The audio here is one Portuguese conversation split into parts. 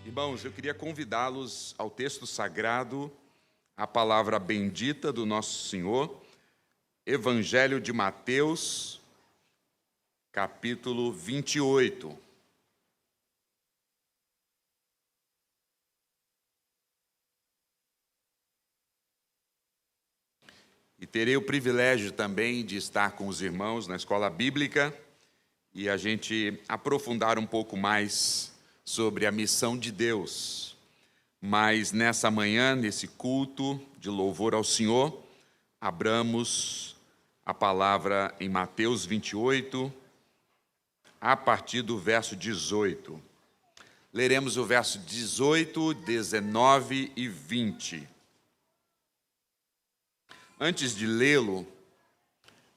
Irmãos, eu queria convidá-los ao texto sagrado, a palavra bendita do nosso Senhor, Evangelho de Mateus, capítulo 28. E terei o privilégio também de estar com os irmãos na escola bíblica e a gente aprofundar um pouco mais sobre a missão de Deus. Mas nessa manhã, nesse culto de louvor ao Senhor, abramos a palavra em Mateus 28, a partir do verso 18. Leremos o verso 18, 19 e 20. Antes de lê-lo,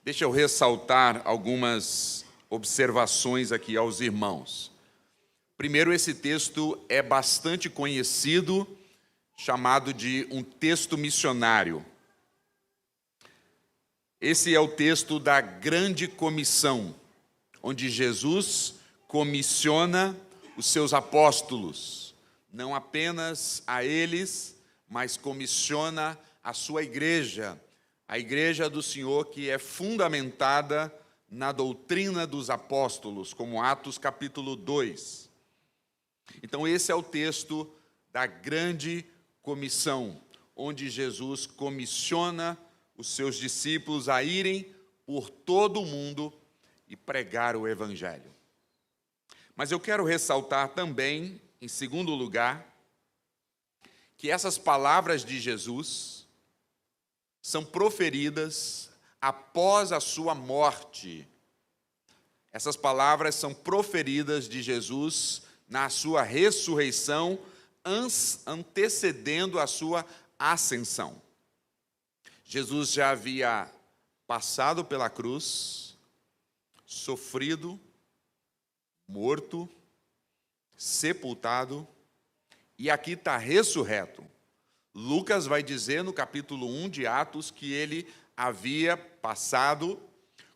deixa eu ressaltar algumas observações aqui aos irmãos. Primeiro, esse texto é bastante conhecido, chamado de um texto missionário. Esse é o texto da Grande Comissão, onde Jesus comissiona os seus apóstolos, não apenas a eles, mas comissiona a sua igreja, a igreja do Senhor, que é fundamentada na doutrina dos apóstolos, como Atos capítulo 2. Então esse é o texto da Grande Comissão, onde Jesus comissiona os seus discípulos a irem por todo o mundo e pregar o Evangelho. Mas eu quero ressaltar também, em segundo lugar, que essas palavras de Jesus são proferidas após a sua morte. Essas palavras são proferidas de Jesus na sua ressurreição, antecedendo a sua ascensão. Jesus já havia passado pela cruz, sofrido, morto, sepultado, e aqui está ressurreto. Lucas vai dizer no capítulo 1 de Atos que ele havia passado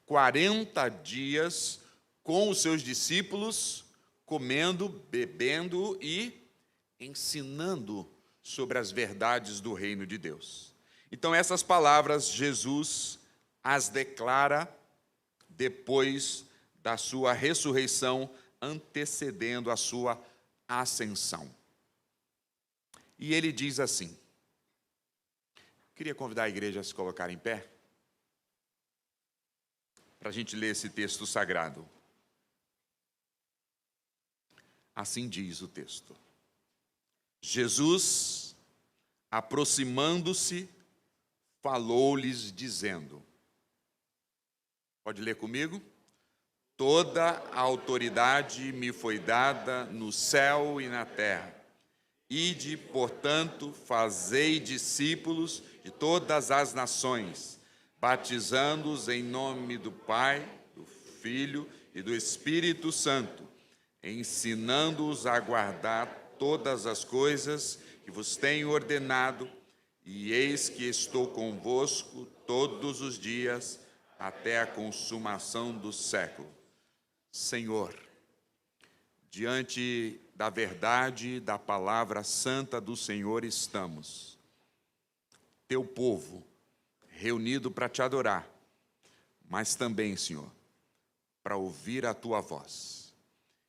40 dias com os seus discípulos, comendo, bebendo e ensinando sobre as verdades do reino de Deus. Então essas palavras Jesus as declara depois da sua ressurreição, antecedendo a sua ascensão. E ele diz assim, queria convidar a igreja a se colocar em pé, para a gente ler esse texto sagrado. Assim diz o texto. Jesus, aproximando-se, falou-lhes dizendo, pode ler comigo? Toda a autoridade me foi dada no céu e na terra. Ide, portanto, fazei discípulos de todas as nações, batizando-os em nome do Pai, do Filho e do Espírito Santo, ensinando-os a guardar todas as coisas que vos tenho ordenado, e eis que estou convosco todos os dias, até a consumação do século. Senhor, diante da verdade da palavra santa do Senhor estamos, teu povo reunido para te adorar, mas também, Senhor, para ouvir a tua voz.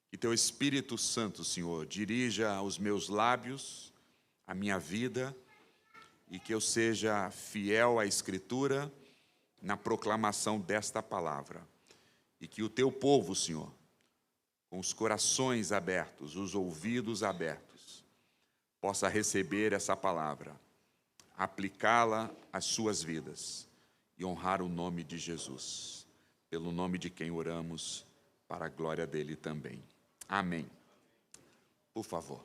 Que teu Espírito Santo, Senhor, dirija os meus lábios, a minha vida, e que eu seja fiel à Escritura na proclamação desta palavra. E que o teu povo, Senhor, com os corações abertos, os ouvidos abertos, possa receber essa palavra, aplicá-la às suas vidas e honrar o nome de Jesus, pelo nome de quem oramos, para a glória dele também. Amém. Por favor.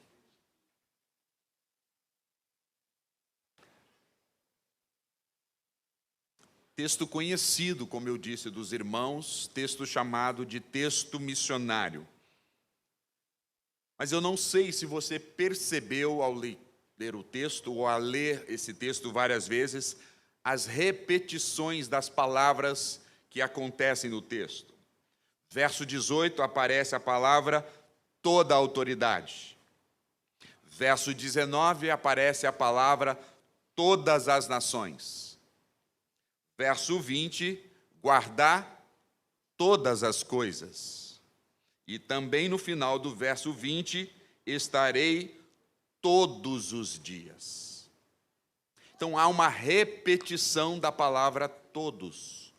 Texto conhecido, como eu disse, dos irmãos, texto chamado de texto missionário. Mas eu não sei se você percebeu ao ler o texto, ou a ler esse texto várias vezes, as repetições das palavras que acontecem no texto. Verso 18 aparece a palavra toda a autoridade. Verso 19 aparece a palavra todas as nações. Verso 20, guardar todas as coisas. E também no final do verso 20, estarei todos os dias. Então há uma repetição da palavra todos.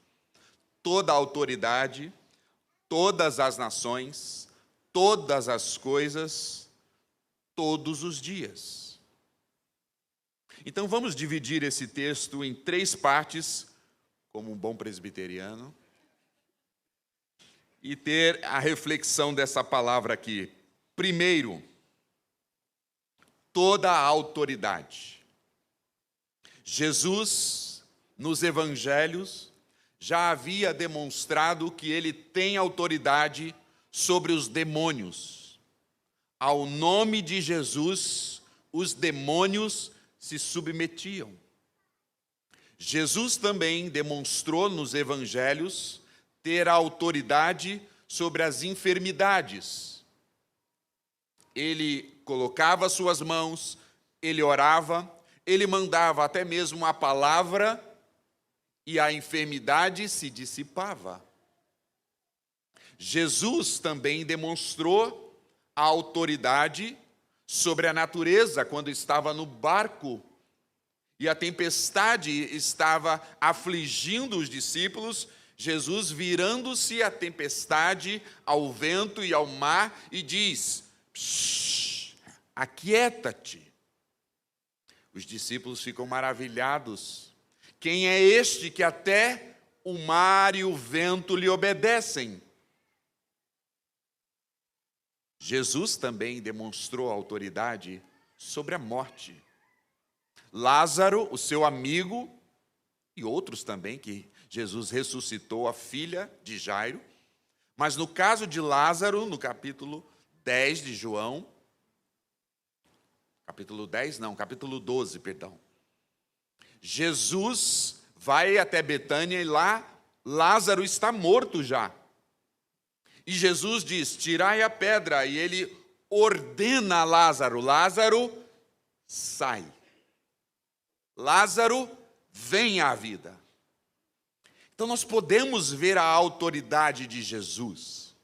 Toda a autoridade, todas as nações, todas as coisas, todos os dias. Então vamos dividir esse texto em 3 partes, como um bom presbiteriano, e ter a reflexão dessa palavra aqui. Primeiro, toda a autoridade. Jesus, nos evangelhos, já havia demonstrado que ele tem autoridade sobre os demônios. Ao nome de Jesus, os demônios se submetiam. Jesus também demonstrou nos evangelhos ter a autoridade sobre as enfermidades. Ele colocava suas mãos, ele orava, ele mandava até mesmo a palavra e a enfermidade se dissipava. Jesus também demonstrou a autoridade sobre a natureza quando estava no barco e a tempestade estava afligindo os discípulos. Jesus, virando-se à tempestade, ao vento e ao mar, e diz: aquieta-te. Os discípulos ficam maravilhados. Quem é este que até o mar e o vento lhe obedecem? Jesus também demonstrou autoridade sobre a morte. Lázaro, o seu amigo, e outros também, que Jesus ressuscitou a filha de Jairo. Mas no caso de Lázaro, no capítulo 10 de João, capítulo 12, perdão. Jesus vai até Betânia e lá Lázaro está morto já. E Jesus diz: tirai a pedra, e ele ordena a Lázaro: Lázaro, sai. Lázaro, vem à vida. Então nós podemos ver a autoridade de Jesus.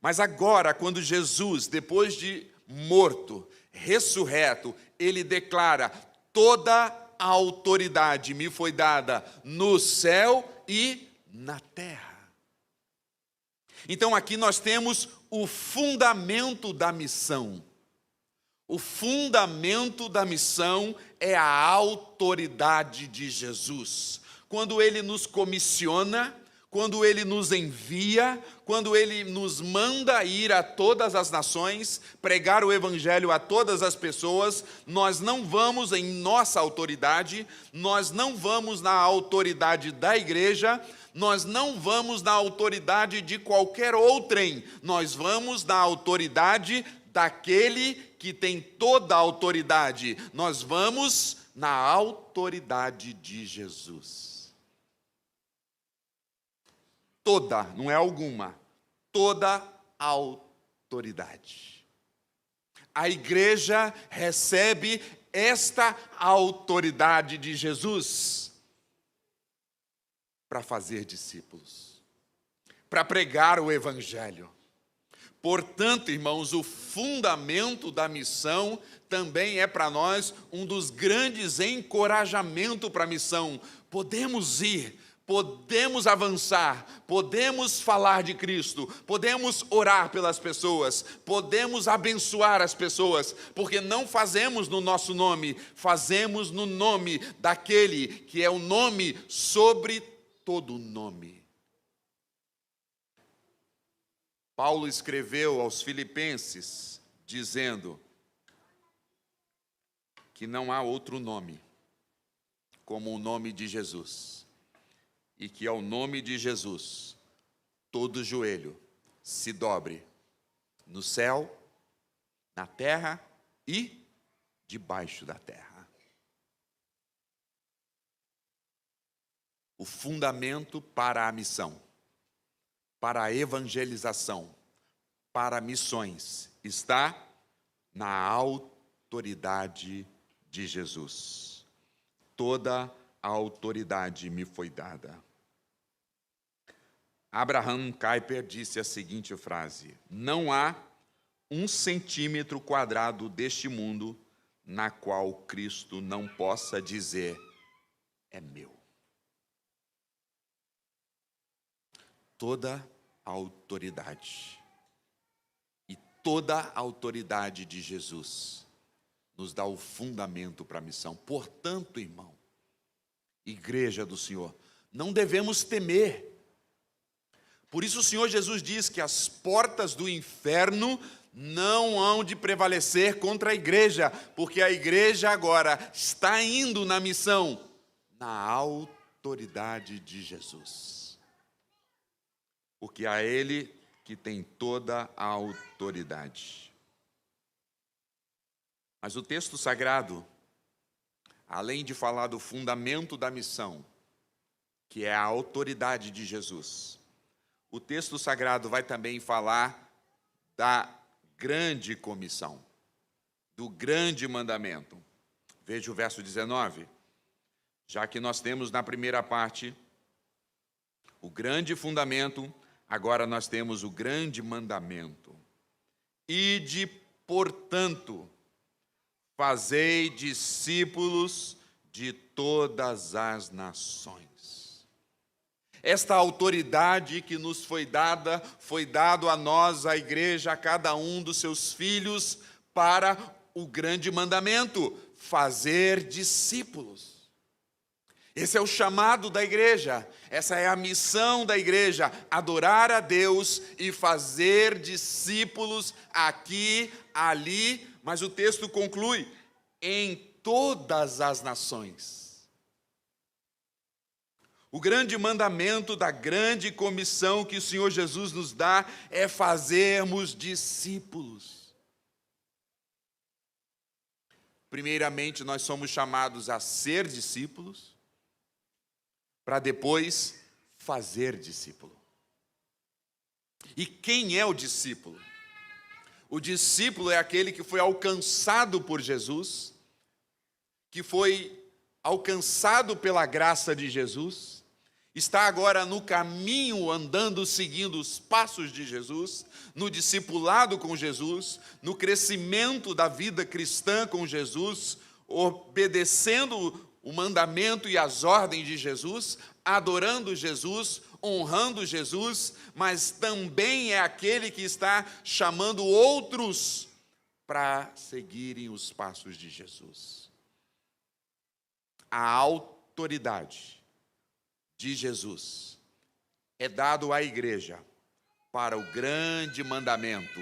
Mas agora, quando Jesus, depois de morto, ressurreto, ele declara: toda a autoridade me foi dada no céu e na terra. Então aqui nós temos o fundamento da missão. O fundamento da missão é a autoridade de Jesus. Quando ele nos comissiona, quando ele nos envia, quando ele nos manda ir a todas as nações, pregar o evangelho a todas as pessoas, nós não vamos em nossa autoridade, nós não vamos na autoridade da igreja, nós não vamos na autoridade de qualquer outrem, nós vamos na autoridade daquele que tem toda a autoridade. Nós vamos na autoridade de Jesus. Toda, não é alguma, toda a autoridade. A igreja recebe esta autoridade de Jesus para fazer discípulos, para pregar o evangelho. Portanto, irmãos, o fundamento da missão também é para nós um dos grandes encorajamentos para a missão. Podemos ir, podemos avançar, podemos falar de Cristo, podemos orar pelas pessoas, podemos abençoar as pessoas, porque não fazemos no nosso nome, fazemos no nome daquele que é o nome sobre todo nome. Paulo escreveu aos Filipenses, dizendo que não há outro nome como o nome de Jesus, e que ao nome de Jesus todo joelho se dobre, no céu, na terra e debaixo da terra. O fundamento para a missão, para a evangelização, para missões, está na autoridade de Jesus. Toda a autoridade me foi dada. Abraham Kuyper disse a seguinte frase: não há 1 centímetro quadrado deste mundo na qual Cristo não possa dizer, é meu. Toda a autoridade. E toda a autoridade de Jesus nos dá o fundamento para a missão. Portanto, irmão, igreja do Senhor, não devemos temer. Por isso o Senhor Jesus diz que as portas do inferno não hão de prevalecer contra a igreja, porque a igreja agora está indo na missão, na autoridade de Jesus. Porque a Ele que tem toda a autoridade. Mas o texto sagrado, além de falar do fundamento da missão, que é a autoridade de Jesus, o texto sagrado vai também falar da grande comissão, do grande mandamento. Veja o verso 19. Já que nós temos na primeira parte o grande fundamento, agora nós temos o grande mandamento. Ide, portanto, fazei discípulos de todas as nações. Esta autoridade que nos foi dado a nós, a igreja, a cada um dos seus filhos, para o grande mandamento, fazer discípulos. Esse é o chamado da igreja, essa é a missão da igreja, adorar a Deus e fazer discípulos aqui, ali, mas o texto conclui, em todas as nações. O grande mandamento da grande comissão que o Senhor Jesus nos dá é fazermos discípulos. Primeiramente, nós somos chamados a ser discípulos, para depois fazer discípulo. E quem é o discípulo? O discípulo é aquele que foi alcançado por Jesus, que foi alcançado pela graça de Jesus, está agora no caminho, andando, seguindo os passos de Jesus, no discipulado com Jesus, no crescimento da vida cristã com Jesus, obedecendo o mandamento e as ordens de Jesus, adorando Jesus, honrando Jesus, mas também é aquele que está chamando outros para seguirem os passos de Jesus. A autoridade de Jesus é dado à igreja para o grande mandamento,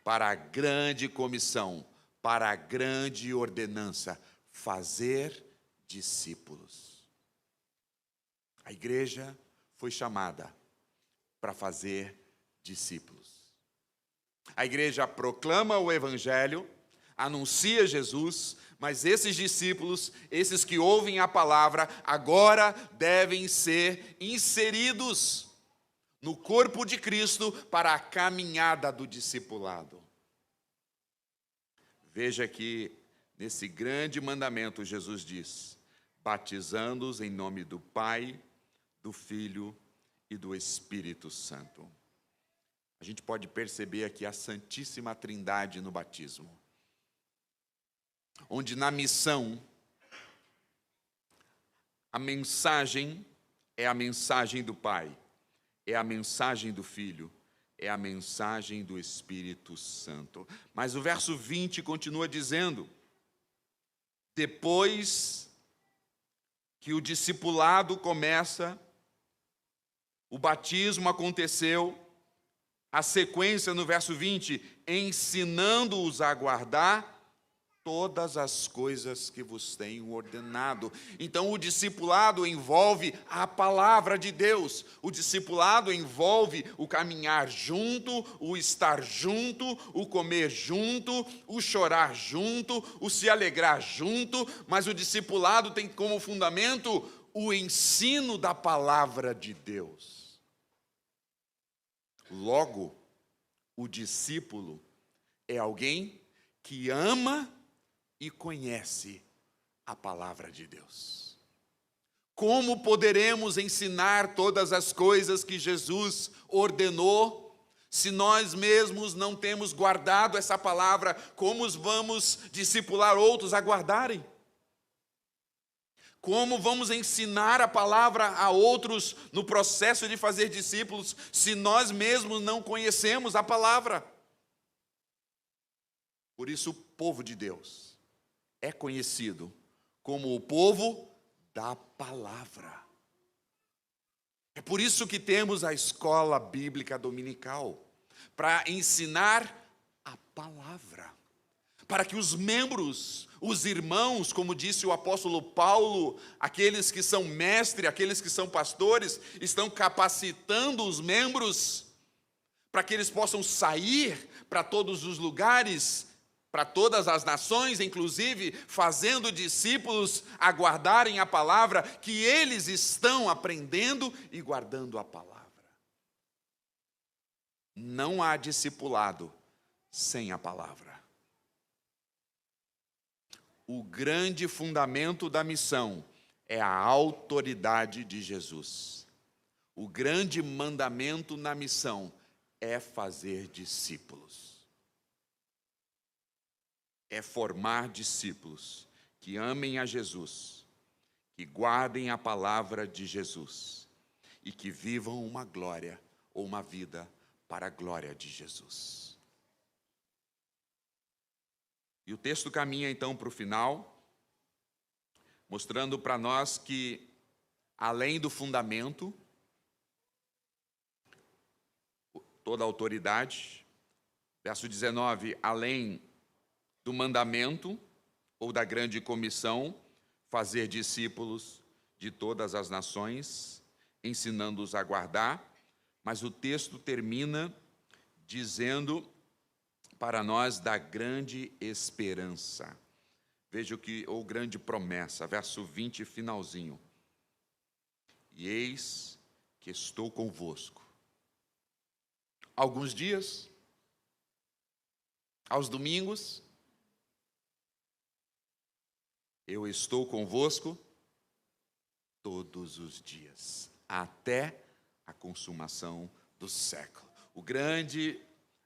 para a grande comissão, para a grande ordenança, fazer discípulos. A igreja foi chamada para fazer discípulos. A igreja proclama o evangelho, anuncia Jesus, mas esses discípulos, esses que ouvem a palavra, agora devem ser inseridos no corpo de Cristo para a caminhada do discipulado. Veja que nesse grande mandamento Jesus diz, batizando-os em nome do Pai, do Filho e do Espírito Santo. A gente pode perceber aqui a Santíssima Trindade no batismo, onde na missão, a mensagem é a mensagem do Pai, é a mensagem do Filho, é a mensagem do Espírito Santo. Mas o verso 20 continua dizendo, depois que o discipulado começa, o batismo aconteceu, a sequência no verso 20, ensinando-os a guardar todas as coisas que vos tenho ordenado. Então o discipulado envolve a palavra de Deus, o discipulado envolve o caminhar junto, o estar junto, o comer junto, o chorar junto, o se alegrar junto, mas o discipulado tem como fundamento o ensino da palavra de Deus. Logo, o discípulo é alguém que ama e conhece a palavra de Deus. Como poderemos ensinar todas as coisas que Jesus ordenou se nós mesmos não temos guardado essa palavra? Como vamos discipular outros a guardarem? Como vamos ensinar a palavra a outros no processo de fazer discípulos se nós mesmos não conhecemos a palavra? Por isso, o povo de Deus é conhecido como o povo da palavra. É por isso que temos a escola bíblica dominical, para ensinar a palavra, para que os membros, os irmãos, como disse o apóstolo Paulo, aqueles que são mestres, aqueles que são pastores, estão capacitando os membros para que eles possam sair para todos os lugares, para todas as nações, inclusive fazendo discípulos a guardarem a palavra, que eles estão aprendendo e guardando a palavra. Não há discipulado sem a palavra. O grande fundamento da missão é a autoridade de Jesus. O grande mandamento na missão é fazer discípulos. É formar discípulos que amem a Jesus, que guardem a palavra de Jesus e que vivam uma glória ou uma vida para a glória de Jesus. E o texto caminha então para o final, mostrando para nós que, além do fundamento, toda a autoridade, verso 19, além do mandamento ou da grande comissão, fazer discípulos de todas as nações, ensinando-os a guardar, mas o texto termina dizendo para nós da grande esperança. Veja ou grande promessa, verso 20, finalzinho. E eis que estou convosco. Alguns dias, aos domingos, eu estou convosco todos os dias, até a consumação do século.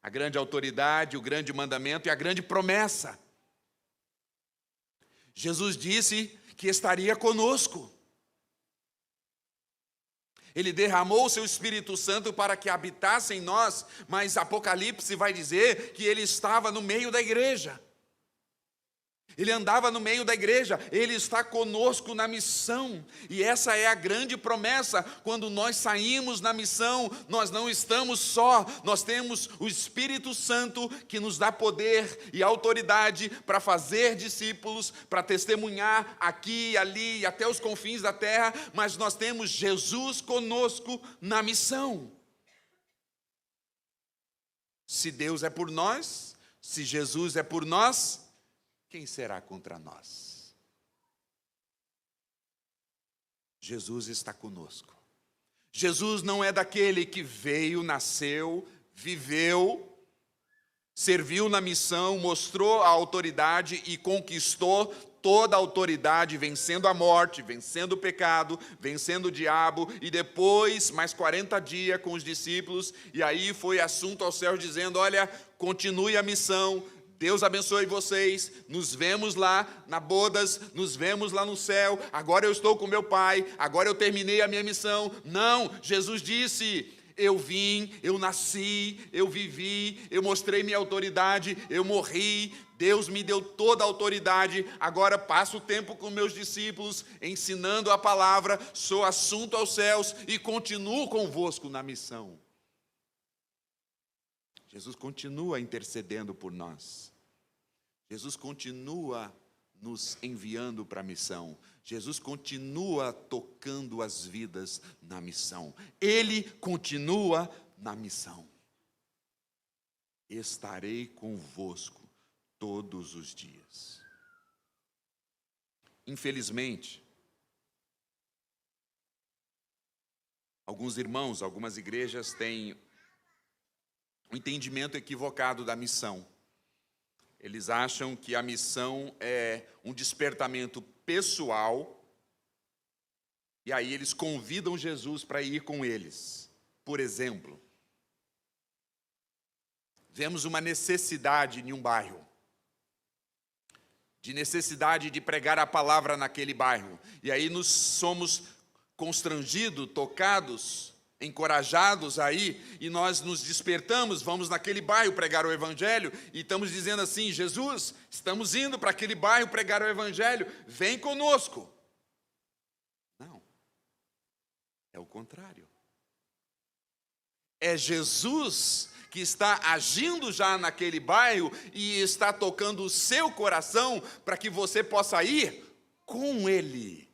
A grande autoridade, o grande mandamento e a grande promessa. Jesus disse que estaria conosco. Ele derramou o seu Espírito Santo para que habitasse em nós, mas Apocalipse vai dizer que ele estava no meio da igreja. Ele andava no meio da igreja, ele está conosco na missão, e essa é a grande promessa. Quando nós saímos na missão, nós não estamos só, nós temos o Espírito Santo que nos dá poder e autoridade para fazer discípulos, para testemunhar aqui, ali e até os confins da terra, mas nós temos Jesus conosco na missão. Se Deus é por nós, se Jesus é por nós, quem será contra nós? Jesus está conosco. Jesus não é daquele que veio, nasceu, viveu, serviu na missão, mostrou a autoridade e conquistou toda a autoridade, vencendo a morte, vencendo o pecado, vencendo o diabo, e depois mais 40 dias com os discípulos, e aí foi assunto ao céu dizendo: olha, continue a missão, Deus abençoe vocês, nos vemos lá na bodas, nos vemos lá no céu, agora eu estou com meu Pai, agora eu terminei a minha missão. Não, Jesus disse: eu vim, eu nasci, eu vivi, eu mostrei minha autoridade, eu morri, Deus me deu toda a autoridade, agora passo o tempo com meus discípulos, ensinando a palavra, sou assunto aos céus e continuo convosco na missão. Jesus continua intercedendo por nós. Jesus continua nos enviando para a missão. Jesus continua tocando as vidas na missão. Ele continua na missão. Estarei convosco todos os dias. Infelizmente, alguns irmãos, algumas igrejas têm um entendimento equivocado da missão. Eles acham que a missão é um despertamento pessoal, e aí eles convidam Jesus para ir com eles. Por exemplo, vemos uma necessidade em um bairro, de necessidade de pregar a palavra naquele bairro, e aí nós somos constrangidos, tocados, encorajados aí, e nós nos despertamos, vamos naquele bairro pregar o evangelho, e estamos dizendo assim: Jesus, estamos indo para aquele bairro pregar o evangelho, vem conosco. Não, é o contrário. É Jesus que está agindo já naquele bairro e está tocando o seu coração para que você possa ir com Ele.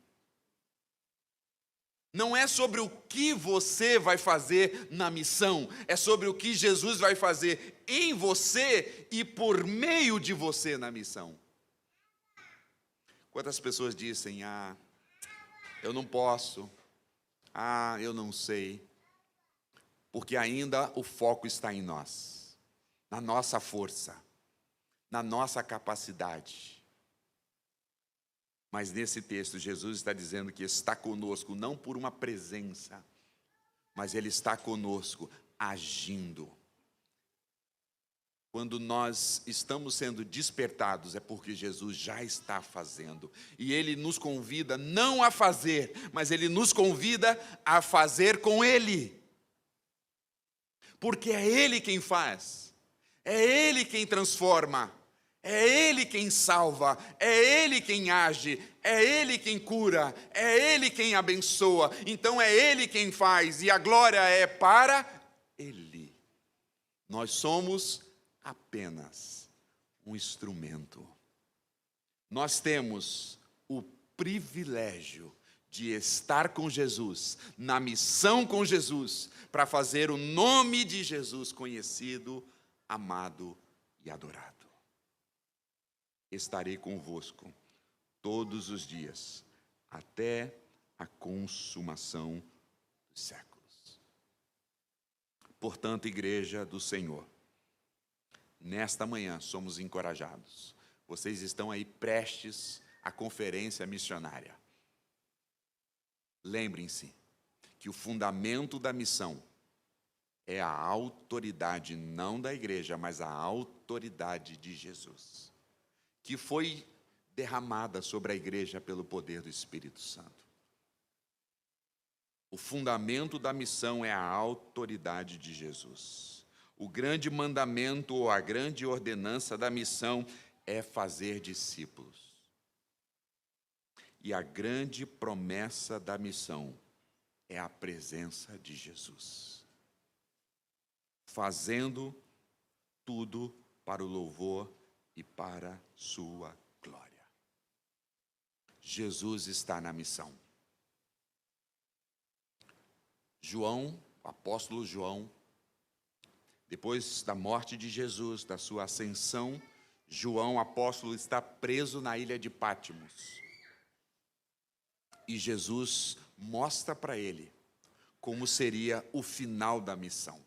Não é sobre o que você vai fazer na missão, é sobre o que Jesus vai fazer em você e por meio de você na missão. Quantas pessoas dizem: eu não posso, eu não sei, porque ainda o foco está em nós, na nossa força, na nossa capacidade. Mas nesse texto, Jesus está dizendo que está conosco, não por uma presença, mas Ele está conosco, agindo. Quando nós estamos sendo despertados, é porque Jesus já está fazendo. E Ele nos convida não a fazer, mas Ele nos convida a fazer com Ele. Porque é Ele quem faz, é Ele quem transforma, é Ele quem salva, é Ele quem age, é Ele quem cura, é Ele quem abençoa. Então é Ele quem faz, e a glória é para Ele. Nós somos apenas um instrumento. Nós temos o privilégio de estar com Jesus, na missão com Jesus, para fazer o nome de Jesus conhecido, amado e adorado. Estarei convosco todos os dias, até a consumação dos séculos. Portanto, igreja do Senhor, nesta manhã somos encorajados. Vocês estão aí prestes à conferência missionária. Lembrem-se que o fundamento da missão é a autoridade, não da igreja, mas a autoridade de Jesus, que foi derramada sobre a igreja pelo poder do Espírito Santo. O fundamento da missão é a autoridade de Jesus. O grande mandamento ou a grande ordenança da missão é fazer discípulos. E a grande promessa da missão é a presença de Jesus, fazendo tudo para o louvor e para sua glória. Jesus está na missão. João, o apóstolo João, depois da morte de Jesus, da sua ascensão, João, apóstolo, está preso na ilha de Pátimos. E Jesus mostra para ele como seria o final da missão.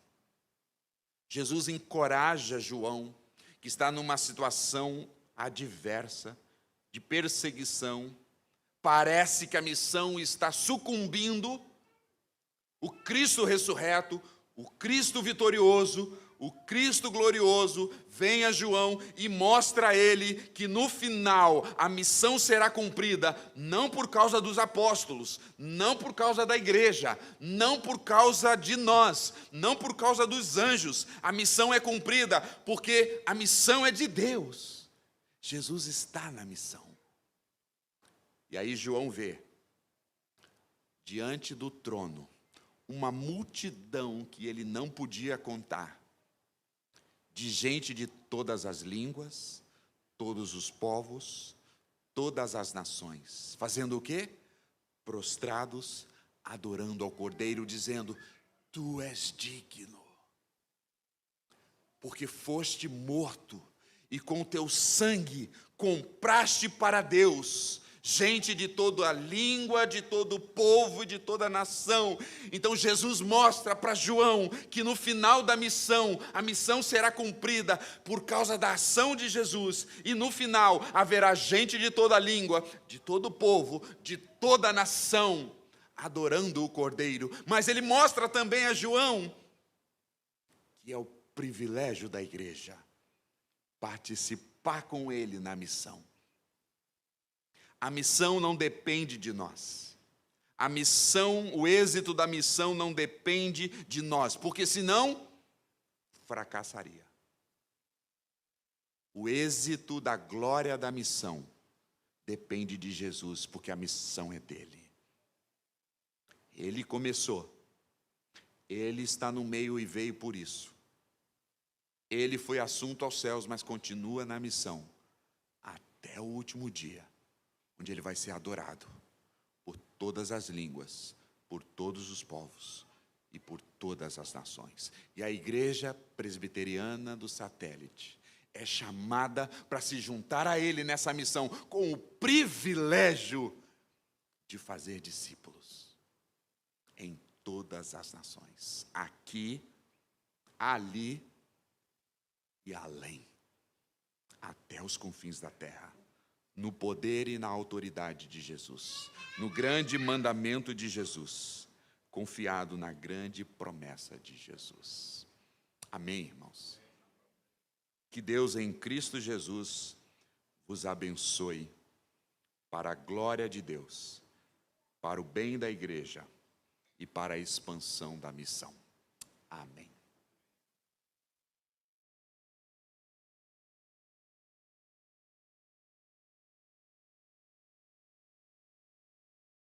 Jesus encoraja João, que está numa situação adversa, de perseguição. Parece que a missão está sucumbindo. O Cristo ressurreto, o Cristo vitorioso, o Cristo glorioso, vem a João e mostra a ele que no final a missão será cumprida, não por causa dos apóstolos, não por causa da igreja, não por causa de nós, não por causa dos anjos. A missão é cumprida porque a missão é de Deus. Jesus está na missão. E aí João vê, diante do trono, uma multidão que ele não podia contar, de gente de todas as línguas, todos os povos, todas as nações, fazendo o quê? Prostrados, adorando ao Cordeiro, dizendo: Tu és digno, porque foste morto, e com teu sangue compraste para Deus gente de toda a língua, de todo o povo e de toda a nação. Então Jesus mostra para João que no final da missão, a missão será cumprida por causa da ação de Jesus, e no final haverá gente de toda a língua, de todo o povo, de toda a nação, adorando o Cordeiro. Mas ele mostra também a João que é o privilégio da igreja participar com ele na missão. A missão não depende de nós. A missão, o êxito da missão não depende de nós, porque senão fracassaria. O êxito da glória da missão depende de Jesus, porque a missão é dele. Ele começou. Ele está no meio e veio por isso. Ele foi assunto aos céus, mas continua na missão até o último dia, onde ele vai ser adorado por todas as línguas, por todos os povos e por todas as nações. E a igreja presbiteriana do satélite é chamada para se juntar a ele nessa missão, com o privilégio de fazer discípulos em todas as nações, aqui, ali e além, até os confins da terra, no poder e na autoridade de Jesus, no grande mandamento de Jesus, confiado na grande promessa de Jesus. Amém, irmãos? Que Deus em Cristo Jesus vos abençoe para a glória de Deus, para o bem da igreja e para a expansão da missão. Amém.